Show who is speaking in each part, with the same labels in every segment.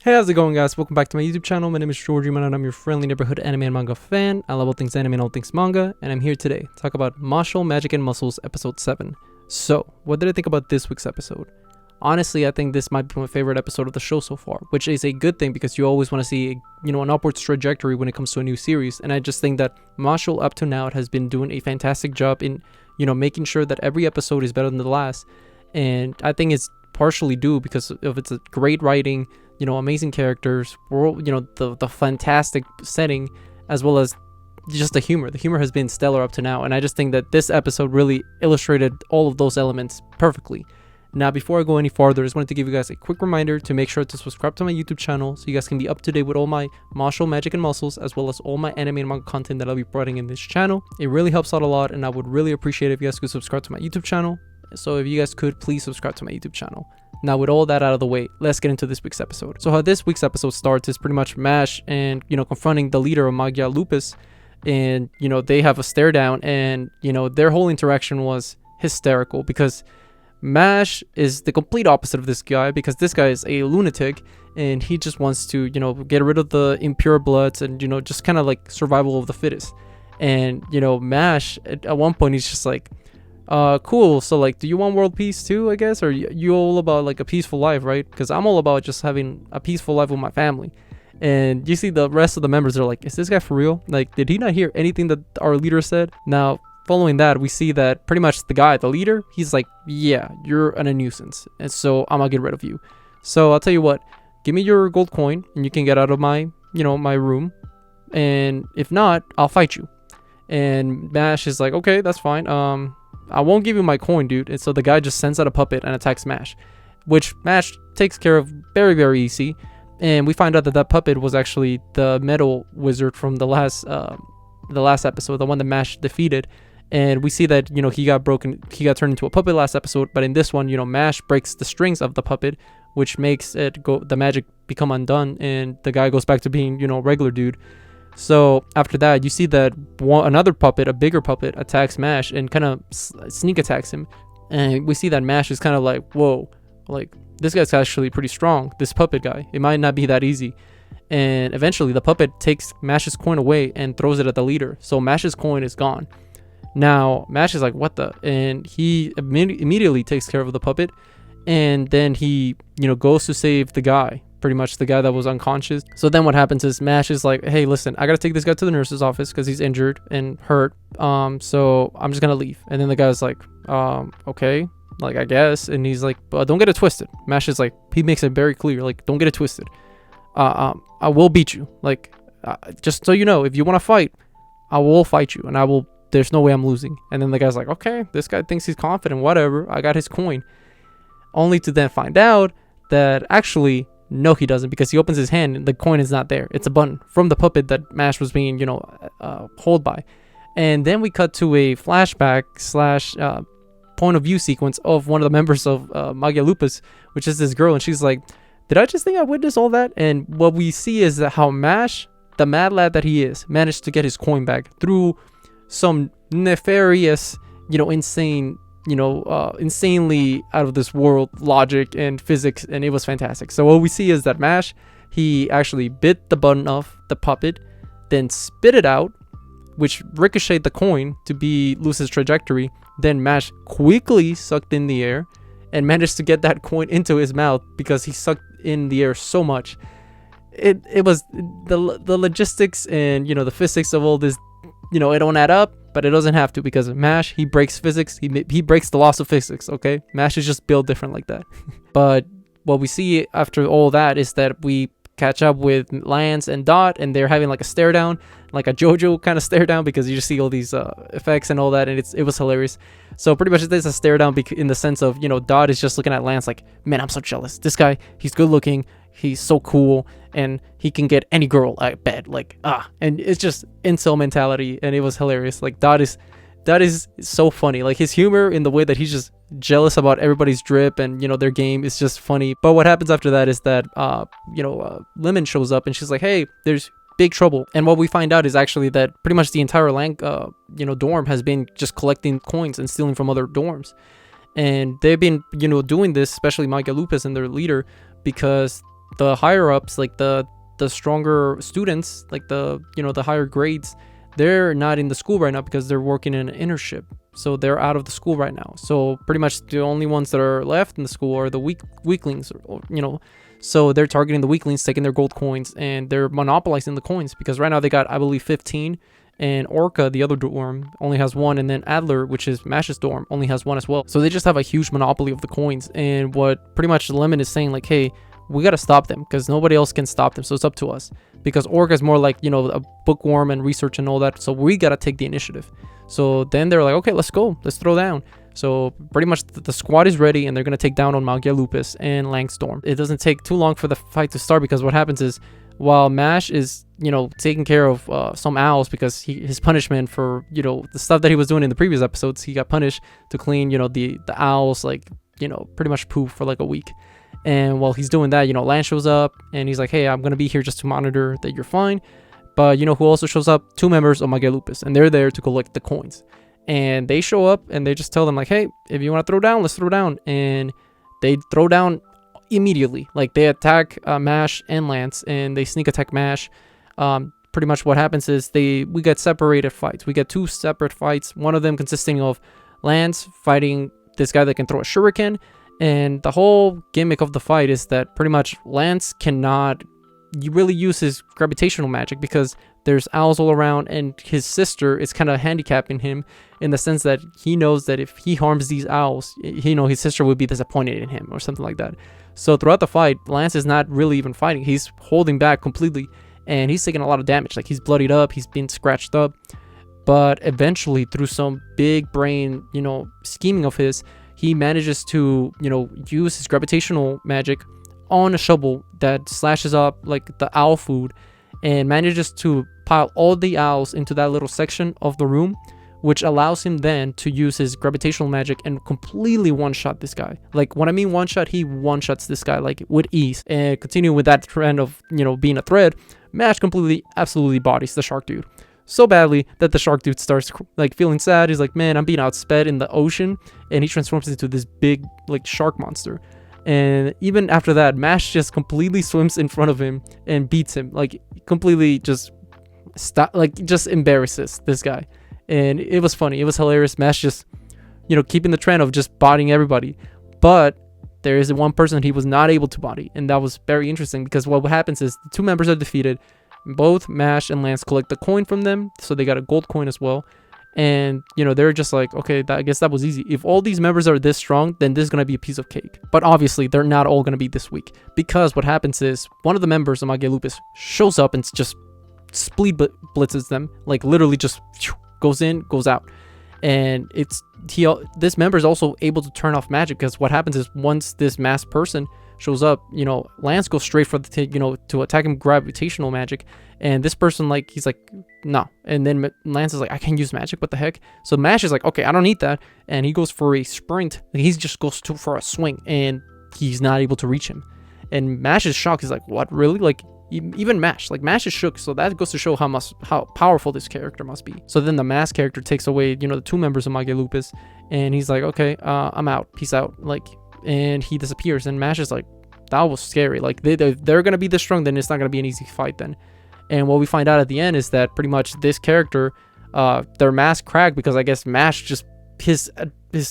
Speaker 1: Hey, how's it going, guys? Welcome back to my YouTube channel. My name is Georgie, and I'm your friendly neighborhood anime and manga fan. I love all things anime and all things manga, and I'm here today to talk about Mashle, Magic and Muscles episode 7. So, what did I think about this week's episode? Honestly, I think this might be my favorite episode of the show so far, which is a good thing because you always want to see, an upwards trajectory when it comes to a new series. And I just think that Mashle up to now has been doing a fantastic job in, making sure that every episode is better than the last. And I think it's partially due because of its great writing, amazing characters, world, the fantastic setting, as well as just the humor. The humor has been stellar up to now, and I just think that this episode really illustrated all of those elements perfectly. Now, before I go any farther, I just wanted to give you guys a quick reminder to make sure to subscribe to my YouTube channel so you guys can be up to date with all my Mashle, Magic and Muscles, as well as all my anime and manga content that I'll be providing in this channel. It really helps out a lot, and I would really appreciate it if you guys could subscribe to my YouTube channel. So if you guys could, please subscribe to my YouTube channel. Now, with all that out of the way, let's get into this week's episode. So how this week's episode starts is pretty much Mash and, confronting the leader of Magya Lupus. And, they have a stare down, and, their whole interaction was hysterical because Mash is the complete opposite of this guy, because this guy is a lunatic and he just wants to, get rid of the impure bloods and, just kind of like survival of the fittest. And, Mash at one point, he's just like, cool, so like, do you want world peace too, I guess? Or you all about like a peaceful life, right? Because I'm all about just having a peaceful life with my family. And you see the rest of the members are like, is this guy for real? Like, did he not hear anything that our leader said? Now, following that, we see that pretty much the guy, the leader, he's like, yeah, you're a nuisance, and so I'm gonna get rid of you. So I'll tell you what, give me your gold coin and you can get out of my, my room. And if not, I'll fight you. And Mash is like, okay, that's fine. I won't give you my coin, dude. And so the guy just sends out a puppet and attacks Mash, which Mash takes care of very, very easy. And we find out that that puppet was actually the metal wizard from the last episode, the one that Mash defeated. And we see that, he got turned into a puppet last episode. But in this one, Mash breaks the strings of the puppet, which makes the magic become undone. And the guy goes back to being, regular dude. So after that, you see that another puppet, a bigger puppet, attacks Mash and kind of sneak attacks him. And we see that Mash is kind of like, whoa, like, this guy's actually pretty strong, this puppet guy. It might not be that easy. And eventually the puppet takes Mash's coin away and throws it at the leader. So Mash's coin is gone. Now Mash is like, what the? And he immediately takes care of the puppet. And then he, goes to save the guy. Pretty much the guy that was unconscious. So then what happens is Mash is like, hey, listen, I gotta take this guy to the nurse's office because he's injured and hurt. So I'm just gonna leave. And then the guy's like, okay, like, I guess. And he's like, but don't get it twisted. Mash is like, he makes it very clear, like, don't get it twisted. I will beat you. Like, just so you know, if you want to fight, I will fight you, and there's no way I'm losing. And then the guy's like, okay, this guy thinks he's confident, whatever, I got his coin. Only to then find out that actually, no, he doesn't, because he opens his hand and the coin is not there. It's a button from the puppet that Mash was being, hold by. And then we cut to a flashback / point of view sequence of one of the members of Magya Lupus, which is this girl, and she's like, did I just think I witnessed all that? And what we see is that how Mash, the mad lad that he is, managed to get his coin back through some nefarious, insane, insanely out of this world logic and physics, and it was fantastic. So what we see is that Mash, he actually bit the button off the puppet, then spit it out, which ricocheted the coin to be lose his trajectory. Then Mash quickly sucked in the air and managed to get that coin into his mouth because he sucked in the air so much. It was the logistics and the physics of all this, it don't add up. But it doesn't have to, because Mash, he breaks physics. He breaks the laws of physics, okay? Mash is just built different like that. But what we see after all that is that we catch up with Lance and Dot, and they're having like a stare down, like a JoJo kind of stare down, because you just see all these effects and all that, and it was hilarious. So pretty much it's a stare down in the sense of, Dot is just looking at Lance like, man, I'm so jealous. This guy, he's good looking. He's so cool, and he can get any girl, I bet. Like, and it's just incel mentality, and it was hilarious. Like, Dot is so funny. Like, his humor in the way that he's just jealous about everybody's drip and their game is just funny. But what happens after that is that Lemon shows up, and she's like, hey, there's big trouble. And what we find out is actually that pretty much the entire dorm has been just collecting coins and stealing from other dorms. And they've been, doing this, especially Magya Lupus and their leader, because the higher ups, like the stronger students, like the the higher grades, they're not in the school right now because they're working in an internship. So they're out of the school right now. So pretty much the only ones that are left in the school are the weaklings, or, so they're targeting the weaklings, taking their gold coins, and they're monopolizing the coins because right now they got, I believe, 15, and Orca, the other dorm, only has 1, and then Adler, which is Mash's dorm, only has 1 as well. So they just have a huge monopoly of the coins, and what pretty much the limit is saying, like, hey, we got to stop them because nobody else can stop them, so it's up to us. Because Orca is more like, a bookworm and research and all that, so we got to take the initiative. So then they're like, okay, let's go, let's throw down. So pretty much the squad is ready, and they're going to take down on Magia Lupus and Langstorm. It doesn't take too long for the fight to start, because what happens is, while Mash is, taking care of some owls, because his punishment for, the stuff that he was doing in the previous episodes, he got punished to clean, the owls, like, pretty much poop for like a week. And while he's doing that, Lance shows up, and he's like, hey, I'm going to be here just to monitor that you're fine. But who also shows up? 2 members of Magia Lupus, and they're there to collect the coins. And they show up, and they just tell them, like, hey, if you want to throw down, let's throw down. And they throw down immediately. Like, they attack Mash and Lance, and they sneak attack Mash. Pretty much what happens is we get separated fights. We get 2 separate fights, one of them consisting of Lance fighting this guy that can throw a shuriken. And the whole gimmick of the fight is that pretty much Lance cannot really use his gravitational magic because there's owls all around, and his sister is kind of handicapping him in the sense that he knows that if he harms these owls, his sister would be disappointed in him or something like that. So throughout the fight, Lance is not really even fighting. He's holding back completely, and he's taking a lot of damage. Like, he's bloodied up, he's been scratched up. But eventually, through some big brain, scheming of his, he manages to, use his gravitational magic on a shovel that slashes up like the owl food, and manages to pile all the owls into that little section of the room, which allows him then to use his gravitational magic and completely one-shot this guy. Like, when I mean one-shot, he one-shots this guy like with ease. And continuing with that trend of, being a threat, Mash completely, absolutely bodies the shark dude so badly that the shark dude starts like feeling sad. He's like, man, I'm being outsped in the ocean, and he transforms into this big like shark monster. And even after that, Mash just completely swims in front of him and beats him, like completely just embarrasses this guy. And it was funny, it was hilarious. Mash just keeping the trend of just bodying everybody. But there is one person he was not able to body, and that was very interesting, because what happens is the 2 members are defeated. Both Mash and Lance collect the coin from them, so they got a gold coin as well. And they're just like, okay, I guess that was easy. If all these members are this strong, then this is gonna be a piece of cake. But obviously they're not all gonna be this weak, because what happens is one of the members of Magia Lupus shows up and just speed blitzes them, like literally just goes in, goes out. And this member is also able to turn off magic, because what happens is once this masked person shows up, Lance goes straight for the to attack him gravitational magic, and this person, like, he's like, no. And then Lance is like, I can't use magic, what the heck? So Mash is like, okay, I don't need that, and he goes for a sprint. He just goes for a swing, and he's not able to reach him. And Mash is shocked. He's like, what, really? Like, even Mash is shook. So that goes to show how powerful this character must be. So then the masked character takes away the 2 members of Magia Lupus, and he's like, okay, I'm out, peace out, like. And he disappears, and Mash is like, that was scary. Like, they're gonna be this strong, then it's not gonna be an easy fight then. And what we find out at the end is that pretty much this character, their mask cracked, because I guess Mash just his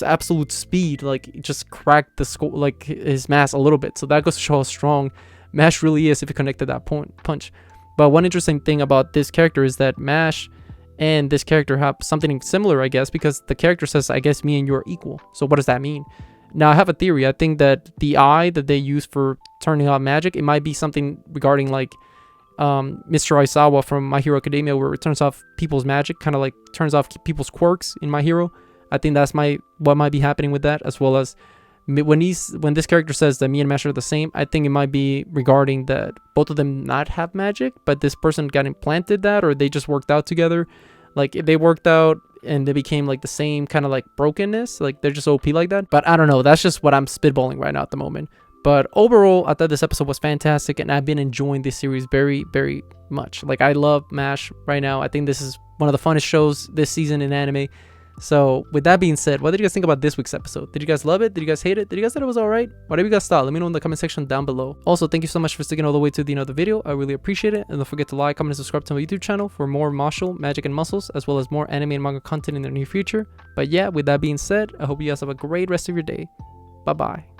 Speaker 1: absolute speed, like, just cracked his mask a little bit. So that goes to show how strong Mash really is if he connected that punch. But one interesting thing about this character is that Mash and this character have something similar, I guess, because the character says, I guess me and you are equal. So what does that mean? Now, I have a theory. I think that the eye that they use for turning on magic, it might be something regarding like Mr. Aizawa from My Hero Academia, where it turns off people's magic, kind of like turns off people's quirks in My Hero. I think that's what might be happening with that, as well as when this character says that me and Mashle are the same, I think it might be regarding that both of them not have magic, but this person got implanted that, or they just worked out together. Like, they worked out and they became like the same kind of like brokenness, like they're just OP like that. But I don't know, that's just what I'm spitballing right now at the moment. But overall, I thought this episode was fantastic, and I've been enjoying this series very, very much. Like, I love MASH right now. I think this is one of the funnest shows this season in anime. So with that being said, what did you guys think about this week's episode? Did you guys love it? Did you guys hate it? Did you guys thought it was alright? Whatever you guys thought, let me know in the comment section down below. Also, thank you so much for sticking all the way to the end of the video. I really appreciate it. And don't forget to like, comment, and subscribe to my YouTube channel for more Mashle, magic, and muscles, as well as more anime and manga content in the near future. But yeah, with that being said, I hope you guys have a great rest of your day. Bye bye.